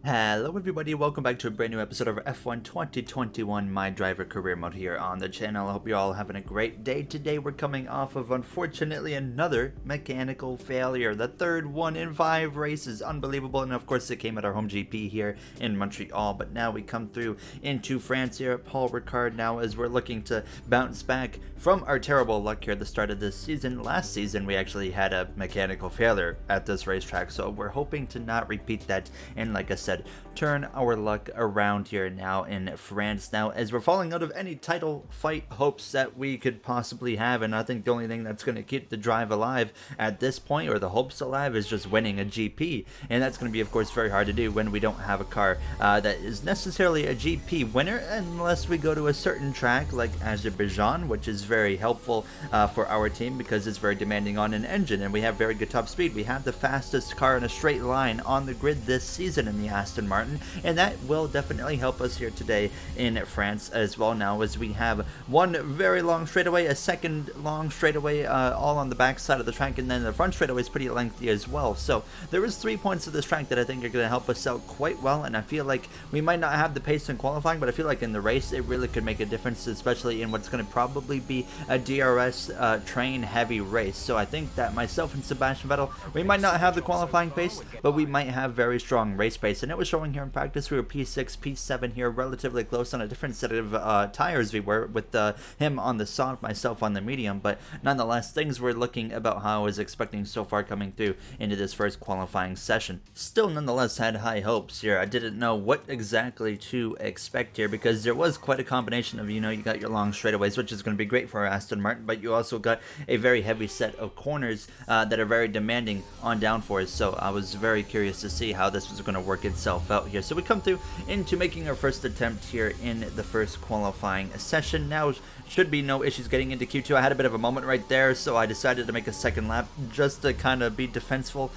Hello everybody, welcome back to a brand new episode of F1 2021 My Driver Career Mode here on the channel. I hope you're all having a great day. Today we're coming off of, unfortunately, another mechanical failure. The third one in 5 races. Unbelievable. And of course it came at our home GP here in Montreal. But now we come through into France here at Paul Ricard now as we're looking to bounce back from our terrible luck here at the start of this season. Last season we actually had a mechanical failure at this racetrack. So we're hoping to not repeat that. And like I said, turn our luck around here now in France now as we're falling out of any title fight hopes that we could possibly have. And I think the only thing that's going to keep the drive alive at this point, or the hopes alive, is just winning a GP. And that's going to be, of course, very hard to do when we don't have a car that is necessarily a GP winner, unless we go to a certain track like Azerbaijan, which is very helpful for our team because it's very demanding on an engine and we have very good top speed. We have the fastest car in a straight line on the grid this season in the Aston Martin, and that will definitely help us here today in France as well, now as we have one very long straightaway, a second long straightaway, all on the back side of the track, and then the front straightaway is pretty lengthy as well. So there is 3 points of this track that I think are going to help us out quite well, and I feel like we might not have the pace in qualifying, but I feel like in the race it really could make a difference, especially in what's going to probably be a DRS train heavy race. So I think that myself and Sebastian Vettel, we might not have the qualifying pace, but we might have very strong race pace, and it was showing here in practice. We were P6, P7 here, relatively close on a different set of tires we were, with him on the soft, myself on the medium, but nonetheless things were looking about how I was expecting so far coming through into this first qualifying session. Still nonetheless had high hopes here. I didn't know what exactly to expect here because there was quite a combination of, you got your long straightaways, which is going to be great for our Aston Martin, but you also got a very heavy set of corners that are very demanding on downforce. So I was very curious to see how this was going to work itself out here. So we come through into making our first attempt here in the first qualifying session. Now should be no issues getting into Q2. I had a bit of a moment right there, so I decided to make a second lap just to kind of be defensive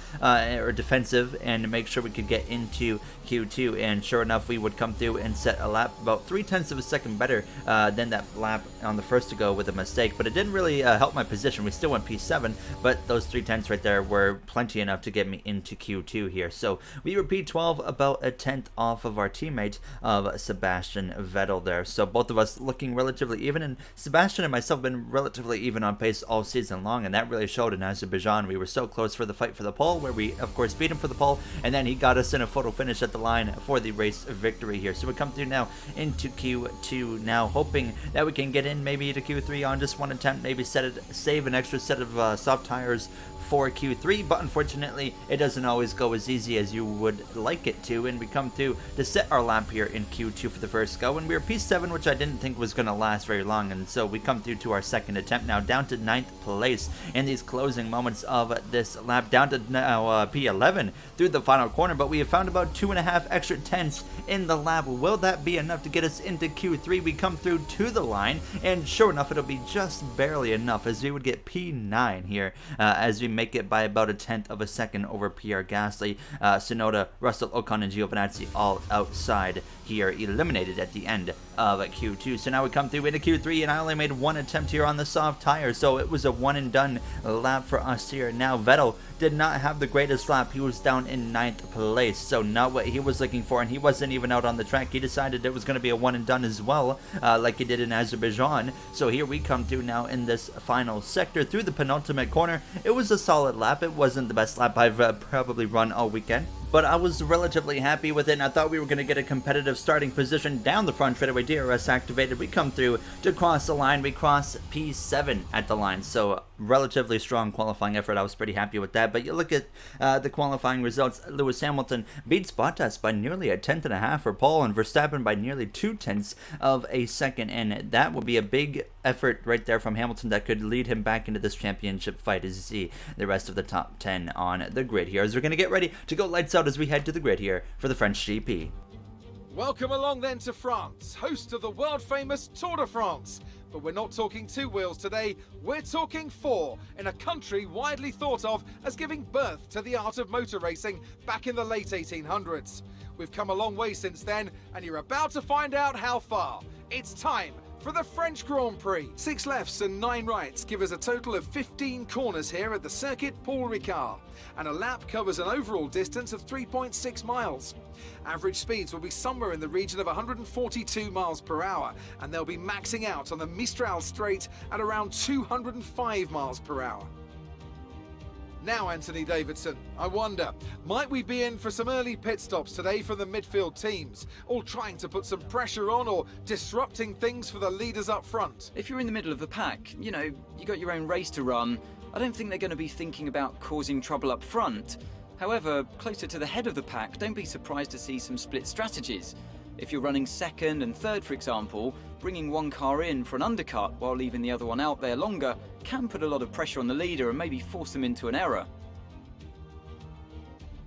and make sure we could get into Q2. And sure enough, we would come through and set a lap about 0.3 of a second better than that lap on the first to go with a mistake, but it didn't really help my position. We still went P7, but those 0.3 right there were plenty enough to get me into Q2 here. So we were P12, about a 10th off of our teammate of Sebastian Vettel there. So both of us looking relatively even, and Sebastian and myself have been relatively even on pace all season long, and that really showed in Azerbaijan. We were so close for the fight for the pole, where we of course beat him for the pole, and then he got us in a photo finish at the line for the race victory here. So we come through now into Q2 now, hoping that we can get in maybe to Q3 on just one attempt, maybe save an extra set of soft tires for Q3, but unfortunately it doesn't always go as easy as you would like it to, and we come through to set our lap here in Q2 for the first go, and we were P7, which I didn't think was going to last very long, and so we come through to our second attempt now, down to 9th place in these closing moments of this lap, down to now P11 through the final corner, but we have found about 2.5 extra tenths in the lap. Will that be enough to get us into Q3? We come through to the line, and sure enough, it'll be just barely enough as we would get P9 here as we make it by about a 10th of a second over Pierre Gasly, Tsunoda, Russell, Ocon, and Giovinazzi all outside here, eliminated at the end of Q2. So now we come through into Q3, and I only made one attempt here on the soft tire, so it was a one and done lap for us here. Now Vettel did not have the greatest lap. He was down in 9th place, so not what he was looking for, and he wasn't even out on the track. He decided it was going to be a one and done as well, like he did in Azerbaijan. So here we come through now in this final sector through the penultimate corner. It was a solid lap. It wasn't the best lap I've probably run all weekend, but I was relatively happy with it, and I thought we were going to get a competitive starting position down the front straightaway. DRS activated. We come through to cross the line. We cross P7 at the line, so relatively strong qualifying effort. I was pretty happy with that. But you look at the qualifying results. Lewis Hamilton beats Bottas by nearly a 10.5 for pole, and Verstappen by nearly 0.2 of a second, and that will be a big effort right there from Hamilton that could lead him back into this championship fight as you see the rest of the top 10 on the grid here, as we're going to get ready to go lights out as we head to the grid here for the French GP. Welcome along then to France, host of the world famous Tour de France. But we're not talking 2 wheels today, we're talking 4, in a country widely thought of as giving birth to the art of motor racing back in the late 1800s. We've come a long way since then, and you're about to find out how far. It's time For the French Grand Prix, 6 lefts and 9 rights give us a total of 15 corners here at the circuit Paul Ricard, and a lap covers an overall distance of 3.6 miles. Average speeds will be somewhere in the region of 142 miles per hour, and they'll be maxing out on the Mistral Straight at around 205 miles per hour. Now, Anthony Davidson, I wonder, might we be in for some early pit stops today for the midfield teams, all trying to put some pressure on or disrupting things for the leaders up front? If you're in the middle of the pack, you got your own race to run, I don't think they're going to be thinking about causing trouble up front. However, closer to the head of the pack, don't be surprised to see some split strategies. If you're running second and third, for example, bringing one car in for an undercut while leaving the other one out there longer can put a lot of pressure on the leader and maybe force them into an error.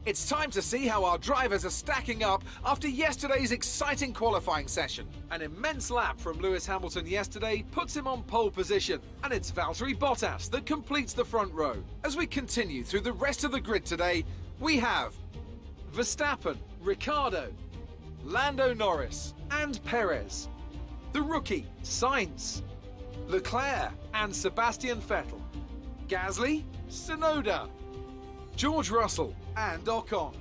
It's time to see how our drivers are stacking up after yesterday's exciting qualifying session. An immense lap from Lewis Hamilton yesterday puts him on pole position, and it's Valtteri Bottas that completes the front row. As we continue through the rest of the grid today, we have Verstappen, Ricciardo, Lando Norris and Perez, the rookie Sainz, Leclerc and Sebastian Vettel, Gasly, Tsunoda, George Russell and Ocon,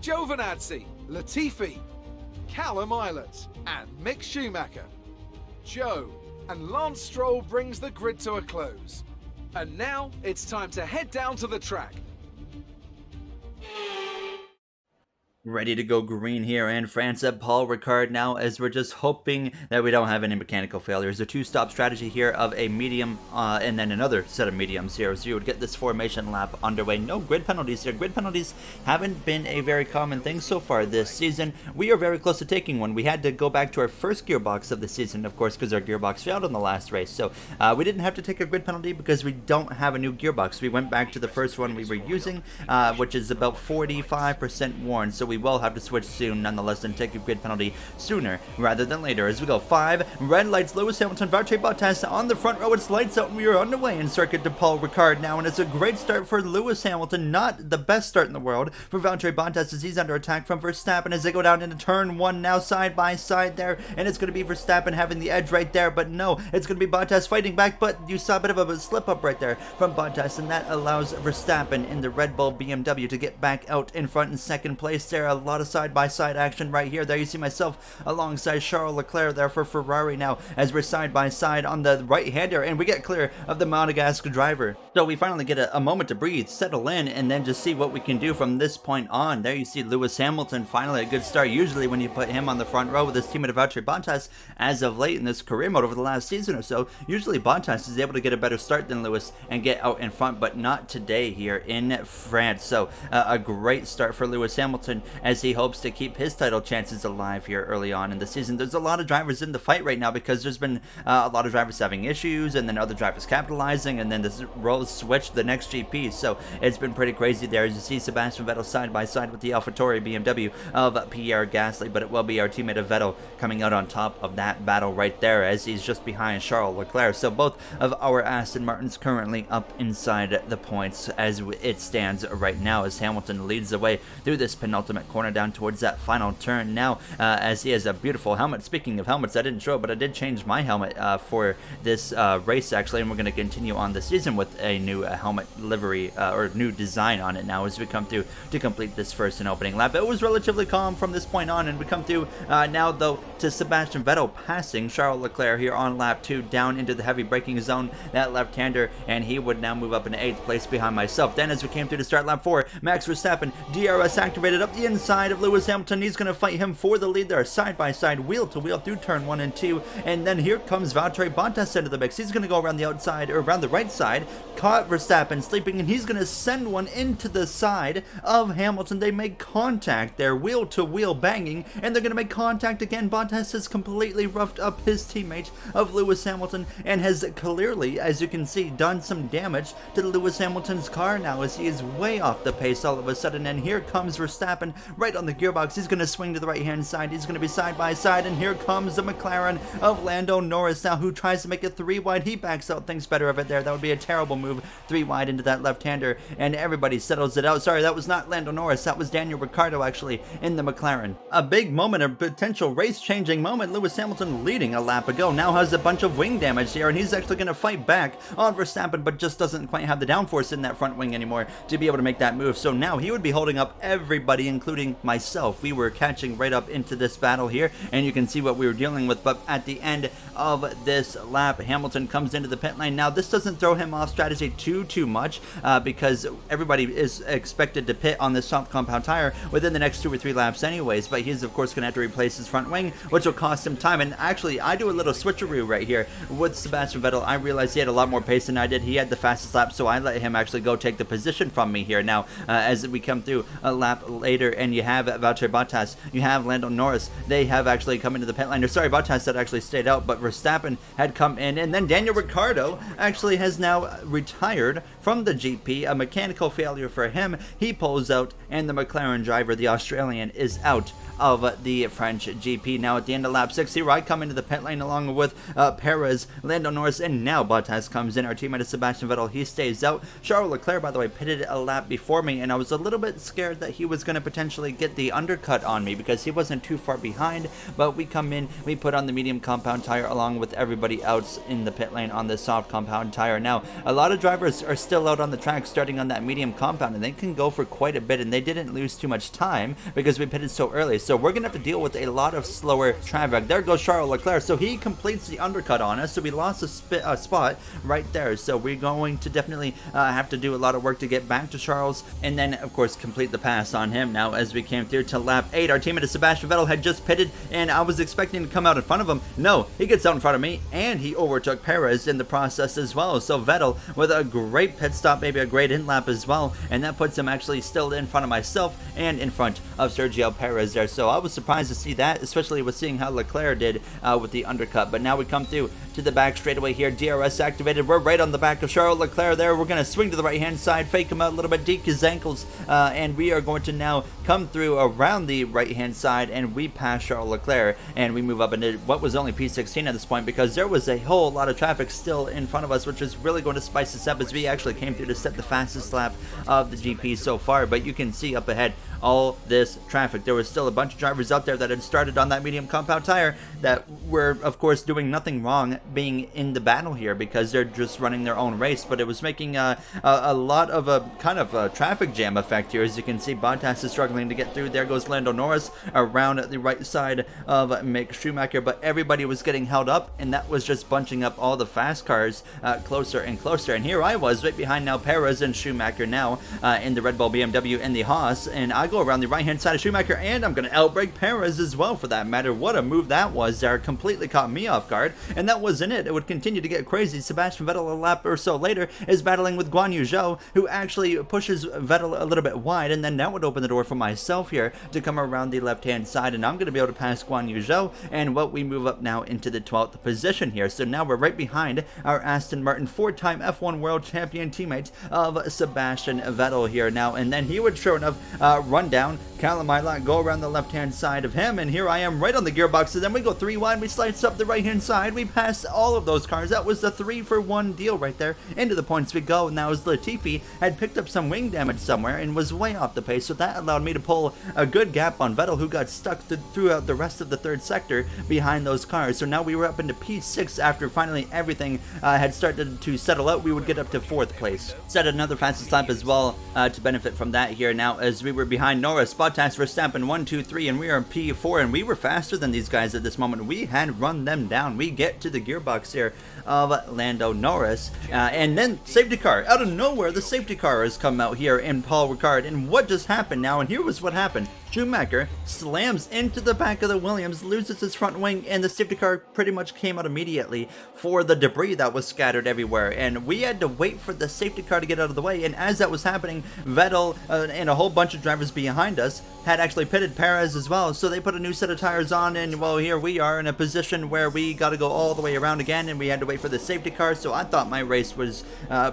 Giovinazzi, Latifi, Callum Ilott and Mick Schumacher, Joe and Lance Stroll brings the grid to a close. And now it's time to head down to the track. Ready to go green here in France at Paul Ricard now, as we're just hoping that we don't have any mechanical failures. A two-stop strategy here of a medium and then another set of mediums here, so you would get this formation lap underway. No grid penalties here. Grid penalties haven't been a very common thing so far this season. We are very close to taking one. We had to go back to our first gearbox of the season, of course, because our gearbox failed in the last race. So we didn't have to take a grid penalty because we don't have a new gearbox. We went back to the first one we were using, which is about 45% worn. So we will have to switch soon nonetheless and take a grid penalty sooner rather than later. As we go 5 red lights, Lewis Hamilton, Valtteri Bottas on the front row. It's lights out and we are underway in circuit to Paul Ricard now, and it's a great start for Lewis Hamilton. Not the best start in the world for Valtteri Bottas as he's under attack from Verstappen as they go down into turn 1 now, side by side there, and it's going to be Verstappen having the edge right there, but no, it's going to be Bottas fighting back, but you saw a bit of a slip up right there from Bottas, and that allows Verstappen in the Red Bull BMW to get back out in front in second place there. A lot of side-by-side action right here. There you see myself alongside Charles Leclerc there for Ferrari now, as we're side-by-side on the right-hander, and we get clear of the Monegasque driver. So we finally get a moment to breathe, settle in, and then just see what we can do from this point on. There you see Lewis Hamilton, finally a good start. Usually when you put him on the front row with his teammate of Valtteri Bottas, as of late in this career mode over the last season or so, usually Bottas is able to get a better start than Lewis and get out in front, but not today here in France. So a great start for Lewis Hamilton as he hopes to keep his title chances alive here early on in the season. There's a lot of drivers in the fight right now because there's been a lot of drivers having issues, and then other drivers capitalizing, and then the roles switch the next GP. So it's been pretty crazy there as you see Sebastian Vettel side by side with the AlphaTauri BMW of Pierre Gasly, but it will be our teammate of Vettel coming out on top of that battle right there as he's just behind Charles Leclerc. So both of our Aston Martins currently up inside the points as it stands right now, as Hamilton leads the way through this penultimate corner down towards that final turn now, as he has a beautiful helmet. Speaking of helmets, I didn't show it, but I did change my helmet for this race actually, and we're going to continue on the season with a new helmet livery or new design on it now as we come through to complete this first and opening lap. It was relatively calm from this point on, and we come through now though to Sebastian Vettel passing Charles Leclerc here on lap 2 down into the heavy braking zone, that left-hander, and he would now move up in 8th place behind myself. Then as we came through to start lap 4, Max Verstappen, DRS activated up the inside of Lewis Hamilton. He's going to fight him for the lead there, side by side, wheel to wheel through turn 1 and 2, and then here comes Valtteri Bottas into the mix. He's going to go around the outside, or around the right side, caught Verstappen sleeping, and he's going to send one into the side of Hamilton. They make contact there, wheel to wheel banging, and they're going to make contact again. Bottas has completely roughed up his teammate of Lewis Hamilton and has clearly, as you can see, done some damage to Lewis Hamilton's car now as he is way off the pace all of a sudden, and here comes Verstappen right on the gearbox. He's going to swing to the right-hand side. He's going to be side by side, and here comes the McLaren of Lando Norris now, who tries to make it 3 wide. He backs out, thinks better of it there. That would be a terrible move, 3 wide into that left-hander, and everybody settles it out. Sorry, that was not Lando Norris. That was Daniel Ricciardo, actually, in the McLaren. A big moment, a potential race-changing moment. Lewis Hamilton leading a lap ago now has a bunch of wing damage here, and he's actually going to fight back on Verstappen, but just doesn't quite have the downforce in that front wing anymore to be able to make that move. So now he would be holding up everybody, including myself. We were catching right up into this battle here, and you can see what we were dealing with. But at the end of this lap, Hamilton comes into the pit lane. Now, this doesn't throw him off strategy too much because everybody is expected to pit on this soft compound tire within the next 2 or 3 laps anyways, but he's of course going to have to replace his front wing, which will cost him time. And actually, I do a little switcheroo right here with Sebastian Vettel. I realized he had a lot more pace than I did. He had the fastest lap, so I let him actually go take the position from me here. Now, as we come through a lap later, and you have Valtteri Bottas, you have Lando Norris, they have actually come into the pit lane. Sorry, Bottas had actually stayed out, but Verstappen had come in, and then Daniel Ricciardo actually has now retired from the GP. A mechanical failure for him. He pulls out, and the McLaren driver, the Australian, is out of the French GP. Now at the end of lap 6 here, I come into the pit lane along with Perez, Lando Norris, and now Bottas comes in. Our teammate is Sebastian Vettel. He stays out. Charles Leclerc, by the way, pitted a lap before me, and I was a little bit scared that he was going to potentially get the undercut on me because he wasn't too far behind, but we come in, we put on the medium compound tire along with everybody else in the pit lane on the soft compound tire. Now, a lot of drivers are still out on the track starting on that medium compound, and they can go for quite a bit, and they didn't lose too much time because we pitted so early. So we're going to have to deal with a lot of slower traffic. There goes Charles Leclerc. So he completes the undercut on us. So we lost a spot right there. So we're going to definitely have to do a lot of work to get back to Charles, and then, of course, complete the pass on him. Now, as we came through to lap 8, our teammate Sebastian Vettel had just pitted, and I was expecting to come out in front of him. No, he gets out in front of me, and he overtook Perez in the process as well. So Vettel with a great pit stop, maybe a great in-lap as well, and that puts him actually still in front of myself and in front of Sergio Perez there. So I was surprised to see that, especially with seeing how Leclerc did with the undercut. But now we come through to the back straightaway here. DRS activated. We're right on the back of Charles Leclerc there. We're going to swing to the right-hand side, fake him out a little bit, deke his ankles, and we are going to now come through around the right-hand side, and we pass Charles Leclerc, and we move up into what was only P16 at this point because there was a whole lot of traffic still in front of us, which is really going to spice this up as we actually came through to set the fastest lap of the GP so far. But you can see up ahead all this traffic. There was still a bunch of drivers out there that had started on that medium compound tire that were, of course, doing nothing wrong being in the battle here because they're just running their own race, but it was making a lot of a kind of a traffic jam effect here. As you can see, Bottas is struggling to get through. There goes Lando Norris around the right side of Mick Schumacher, but everybody was getting held up, and that was just bunching up all the fast cars closer and closer. And here I was right behind now Perez and Schumacher now in the Red Bull, BMW, and the Haas, and I go around the right-hand side of Schumacher, and I'm going to outbrake Perez as well for that matter. What a move that was there. Completely caught me off guard, and that wasn't it. It would continue to get crazy. Sebastian Vettel a lap or so later is battling with Guan Yu Zhou, who actually pushes Vettel a little bit wide, and then that would open the door for myself here to come around the left-hand side, and I'm going to be able to pass Guan Yu Zhou, and what we move up now into the 12th position here. So now we're right behind our Aston Martin 4-time F1 World Champion teammate of Sebastian Vettel here now, and then he would sure enough run down Callum Ilott, go around the left-hand side of him, and here I am right on the gearbox, and then we go 3 wide, we slice up the right-hand side, we pass all of those cars. That was the 3-for-1 deal right there. Into the points we go. Now as Latifi had picked up some wing damage somewhere and was way off the pace, so that allowed me to pull a good gap on Vettel, who got stuck throughout the rest of the 3rd sector behind those cars. So now we were up into P6 after finally everything had started to settle out. We would get up to 4th place. Set another fastest lap as well to benefit from that here now, as we were behind Norris, Bottas, Verstappen 1, 2, 3, and we are in P4, and we were faster than these guys at this moment. We had run them down. We get to the gearbox here of Lando Norris, and then safety car out of nowhere. The safety car has come out here in Paul Ricard, and what just happened now? And here was what happened. Schumacher slams into the back of the Williams, loses his front wing, and the safety car pretty much came out immediately for the debris that was scattered everywhere, and we had to wait for the safety car to get out of the way. And as that was happening, Vettel and a whole bunch of drivers behind us had actually pitted Perez as well, so they put a new set of tires on, and well, here we are in a position where we got to go all the way around again, and we had to wait for the safety car. So I thought my race was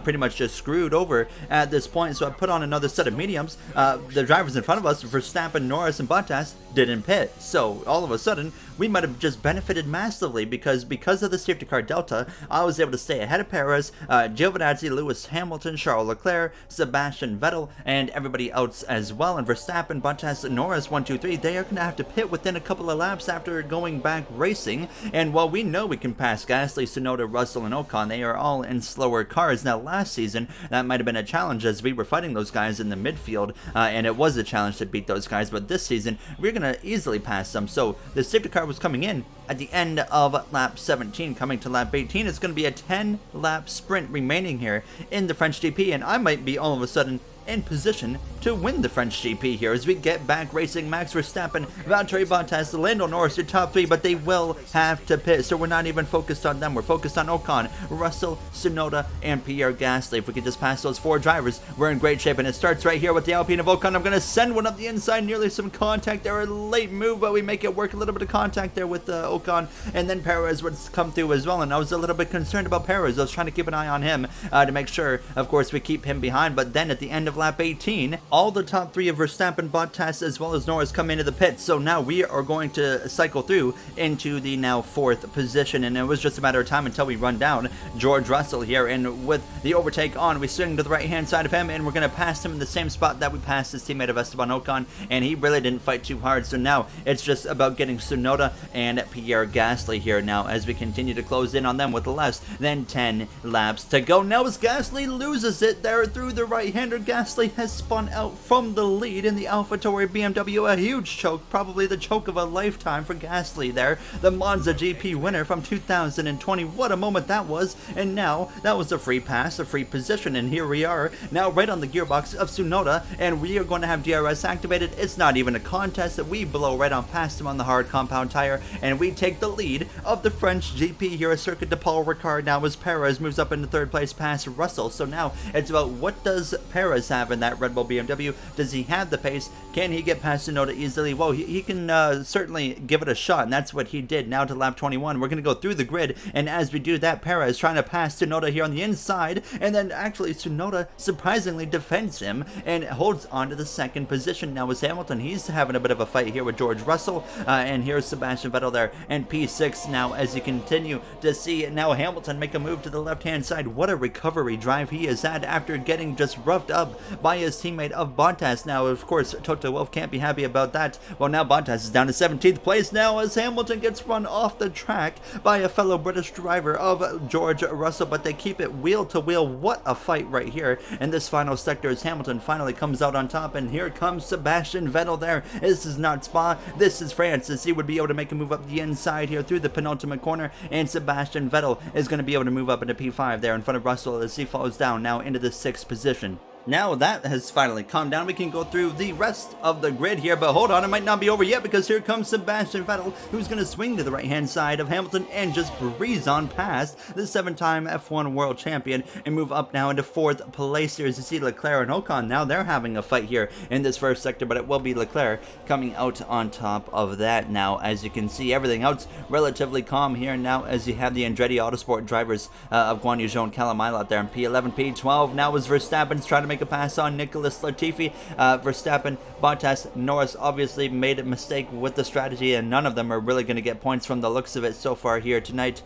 pretty much just screwed over at this point, so I put on another set of mediums. The drivers in front of us, Verstappen, Norris and Bottas didn't pit. So all of a sudden, we might have just benefited massively because of the safety car delta, I was able to stay ahead of Perez, Giovinazzi, Lewis Hamilton, Charles Leclerc, Sebastian Vettel, and everybody else as well. And Verstappen, Bottas, Norris, 1, 2, 3, they are going to have to pit within a couple of laps after going back racing. And while we know we can pass Gasly, Tsunoda, Russell, and Ocon, they are all in slower cars. Now, last season, that might have been a challenge as we were fighting those guys in the midfield, and it was a challenge to beat those guys. But this season, we're going to easily pass them. So the safety car was coming in at the end of lap 17, coming to lap 18. It's going to be a 10-lap sprint remaining here in the French GP, and I might be all of a sudden in position to win the French GP here as we get back racing. Max Verstappen, Valtteri Bottas, Lando Norris, your top three, but they will have to pit, so we're not even focused on them. We're focused on Ocon, Russell, Tsunoda, and Pierre Gasly. If we could just pass those 4 drivers, we're in great shape, and it starts right here with the Alpine of Ocon. I'm going to send one up the inside, nearly some contact there, a late move, but we make it work. A little bit of contact there with Ocon, and then Perez would come through as well, and I was a little bit concerned about Perez. I was trying to keep an eye on him to make sure, of course, we keep him behind, but then at the end of lap 18, all the top 3 of Verstappen, Bottas, as well as Norris come into the pits. So now we are going to cycle through into the now 4th position, and it was just a matter of time until we run down George Russell here. And with the overtake on, we swing to the right hand side of him, and we're going to pass him in the same spot that we passed his teammate of Esteban Ocon, and he really didn't fight too hard. So now it's just about getting Tsunoda and Pierre Gasly here now as we continue to close in on them with less than 10 laps to go. Now as Gasly loses it there through the right-hander, Gasly has spun out from the lead in the AlphaTauri BMW. A huge choke, probably the choke of a lifetime for Gasly there, the Monza GP winner from 2020. What a moment that was. And now that was a free pass, a free position, and here we are now right on the gearbox of Tsunoda, and we are going to have DRS activated. It's not even a contest that we blow right on past him on the hard compound tire, and we take the lead of the French GP here, a circuit de Paul Ricard now as Perez moves up into 3rd place past Russell. So now it's about what does Perez have in that Red Bull BMW? Does he have the pace? Can he get past Tsunoda easily? Well, he can certainly give it a shot, and that's what he did. Now to lap 21, we're going to go through the grid, and as we do that, Perez trying to pass Tsunoda here on the inside, and then actually Tsunoda surprisingly defends him and holds on to the 2nd position. Now as Hamilton, he's having a bit of a fight here with George Russell, and here's Sebastian Vettel there, and P6 now as you continue to see now Hamilton make a move to the left-hand side. What a recovery drive he has had after getting just roughed up by his teammate of Bottas. Now, of course, Toto Wolff can't be happy about that. Well, now Bottas is down to 17th place now as Hamilton gets run off the track by a fellow British driver of George Russell, but they keep it wheel to wheel. What a fight right here in this final sector as Hamilton finally comes out on top, and here comes Sebastian Vettel there. This is not Spa, this is France, as he would be able to make a move up the inside here through the penultimate corner, and Sebastian Vettel is going to be able to move up into P5 there in front of Russell as he falls down now into the 6th position. Now that has finally calmed down, we can go through the rest of the grid here, but hold on, it might not be over yet because here comes Sebastian Vettel, who's going to swing to the right-hand side of Hamilton and just breeze on past the 7-time F1 World Champion and move up now into 4th place here as you see Leclerc and Ocon. Now they're having a fight here in this first sector, but it will be Leclerc coming out on top of that. Now, as you can see, everything else relatively calm here now as you have the Andretti Autosport drivers of Guan Yu Zhou and Callum out there in P11, P12. Now as Verstappen's trying to make a pass on Nicholas Latifi. Verstappen, Bottas, Norris obviously made a mistake with the strategy, and none of them are really going to get points from the looks of it so far here tonight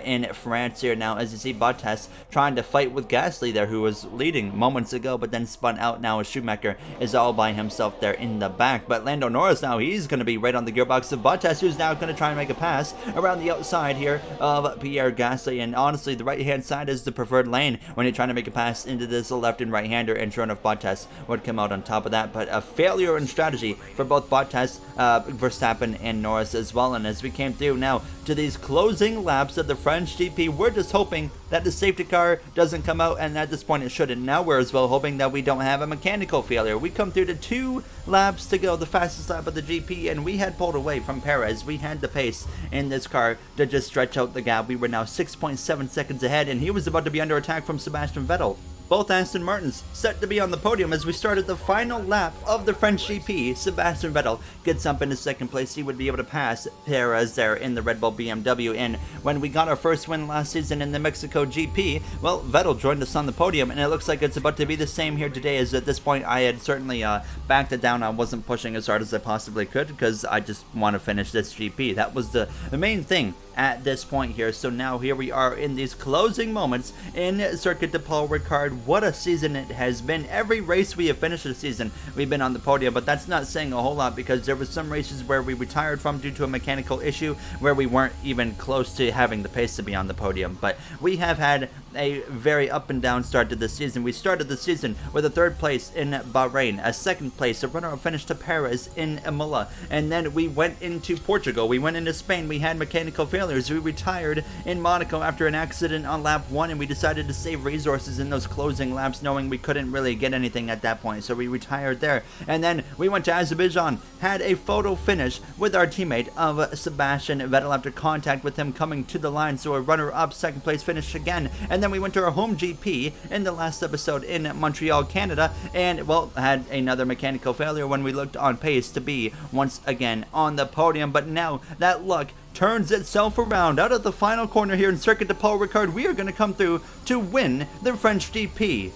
in France here. Now as you see Bottas trying to fight with Gasly there, who was leading moments ago but then spun out now as Schumacher is all by himself there in the back. But Lando Norris now, he's going to be right on the gearbox of Bottas, who's now going to try and make a pass around the outside here of Pierre Gasly, and honestly the right hand side is the preferred lane when you're trying to make a pass into this left and right hander, and sure enough Bottas would come out on top of that. But a failure in strategy for both Bottas, Verstappen and Norris as well. And as we came through now to these closing laps of the French GP, we're just hoping that the safety car doesn't come out, and at this point it shouldn't. Now we're as well hoping that we don't have a mechanical failure. We come through to 2 laps to go, the fastest lap of the GP, and we had pulled away from Perez. We had the pace in this car to just stretch out the gap. We were now 6.7 seconds ahead, and he was about to be under attack from Sebastian Vettel. both Aston Martins set to be on the podium as we started the final lap of the French GP. Sebastian Vettel gets up into second place. He would be able to pass Perez there in the Red Bull BMW. And when we got our first win last season in the Mexico GP, well, Vettel joined us on the podium, and it looks like it's about to be the same here today. As at this point, I had certainly backed it down. I wasn't pushing as hard as I possibly could because I just want to finish this GP. That was the main thing at this point here. So now here we are in these closing moments in Circuit de Paul Ricard. What a season it has been. Every race we have finished this season, we've been on the podium, but that's not saying a whole lot because there were some races where we retired from due to a mechanical issue where we weren't even close to having the pace to be on the podium. But we have had a very up and down start to the season. We started the season with a third place in Bahrain, a second place, a runner-up finish to Paris in Imola, and then we went into Portugal, we went into Spain, we had mechanical failures, we retired in Monaco after an accident on lap 1, and we decided to save resources in those closing laps knowing we couldn't really get anything at that point, so we retired there. And then we went to Azerbaijan, had a photo finish with our teammate of Sebastian Vettel after contact with him coming to the line, so a runner-up second place finish again. And then we went to our home GP in the last episode in Montreal, Canada, and well, had another mechanical failure when we looked on pace to be once again on the podium. But now that luck turns itself around. Out of the final corner here in Circuit de Paul Ricard, we are going to come through to win the French GP.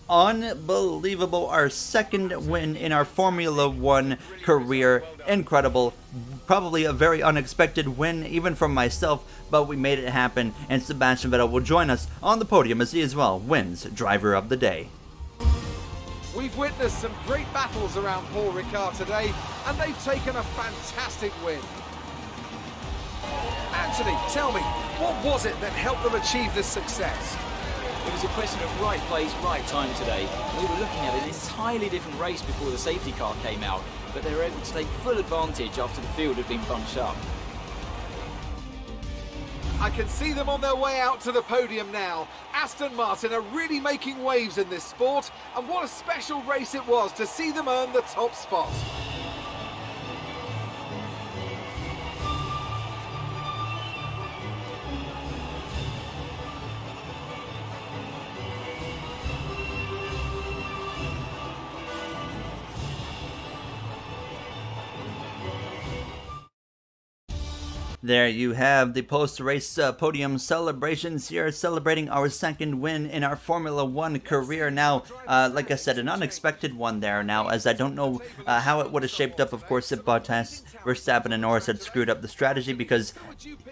Unbelievable, our second win in our Formula One career. Incredible, probably a very unexpected win even from myself, but we made it happen, and Sebastian Vettel will join us on the podium as he as well wins Driver of the Day. We've witnessed some great battles around Paul Ricard today, and they've taken a fantastic win. Anthony, tell me, what was it that helped them achieve this success? It was a question of right place, right time today. We were looking at an entirely different race before the safety car came out, but they were able to take full advantage after the field had been bunched up. I can see them on their way out to the podium now. Aston Martin are really making waves in this sport, and what a special race it was to see them earn the top spot. There you have the post-race podium celebrations here, celebrating our second win in our Formula One career. Now, like I said, an unexpected one there now, as I don't know how it would have shaped up, of course, if Bottas, Verstappen, and Norris had screwed up the strategy, because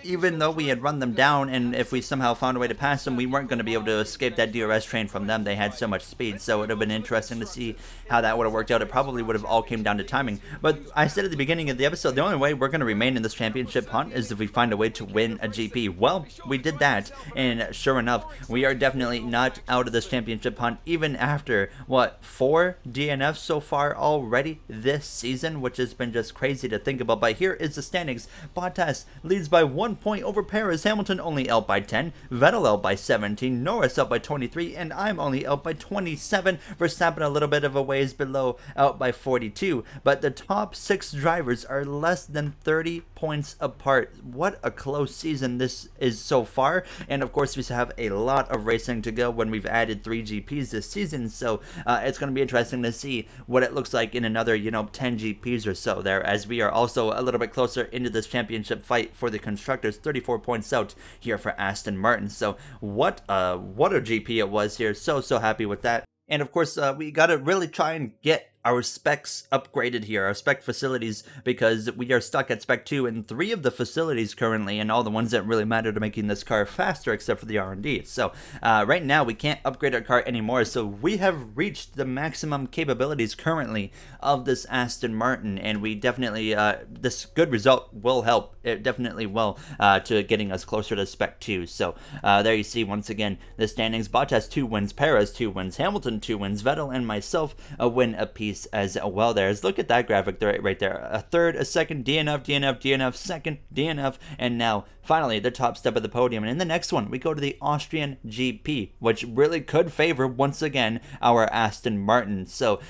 even though we had run them down, and if we somehow found a way to pass them, we weren't going to be able to escape that DRS train from them. They had so much speed, so it would have been interesting to see how that would have worked out. It probably would have all came down to timing. But I said at the beginning of the episode, the only way we're going to remain in this championship hunt is if we find a way to win a GP. Well, we did that, and sure enough, we are definitely not out of this championship hunt, even after, what, 4 DNFs so far already this season, which has been just crazy to think about. But here is the standings. Bottas leads by 1 point over Perez, Hamilton only out by 10, Vettel out by 17, Norris out by 23, and I'm only out by 27, Verstappen a little bit of a ways below, out by 42, but the top 6 drivers are less than 30 points apart. What a close season this is so far, and of course we have a lot of racing to go when we've added 3 GPs this season, so it's going to be interesting to see what it looks like in another 10 GPs or so there, as we are also a little bit closer into this championship fight for the constructors, 34 points out here for Aston Martin. So what a GP it was here. So happy with that. And of course we got to really try and get our specs upgraded here, our spec facilities, because we are stuck at spec 2 in 3 of the facilities currently, and all the ones that really matter to making this car faster except for the R&D. So right now we can't upgrade our car anymore, so we have reached the maximum capabilities currently of this Aston Martin, and we definitely, this good result will help, it definitely will, to getting us closer to spec 2. So there you see once again the standings. Bottas 2 wins, Perez 2 wins, Hamilton 2 wins, Vettel and myself a win apiece. piece as well there. Look at that graphic right there. A third, a second, DNF, DNF, DNF, second, DNF, and now finally the top step of the podium. And in the next one, we go to the Austrian GP, which really could favor once again our Aston Martin. So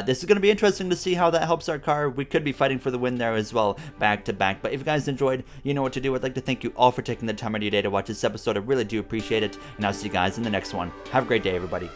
this is going to be interesting to see how that helps our car. We could be fighting for the win there as well, back to back. But if you guys enjoyed, you know what to do. I'd like to thank you all for taking the time out of your day to watch this episode. I really do appreciate it, and I'll see you guys in the next one. Have a great day, everybody.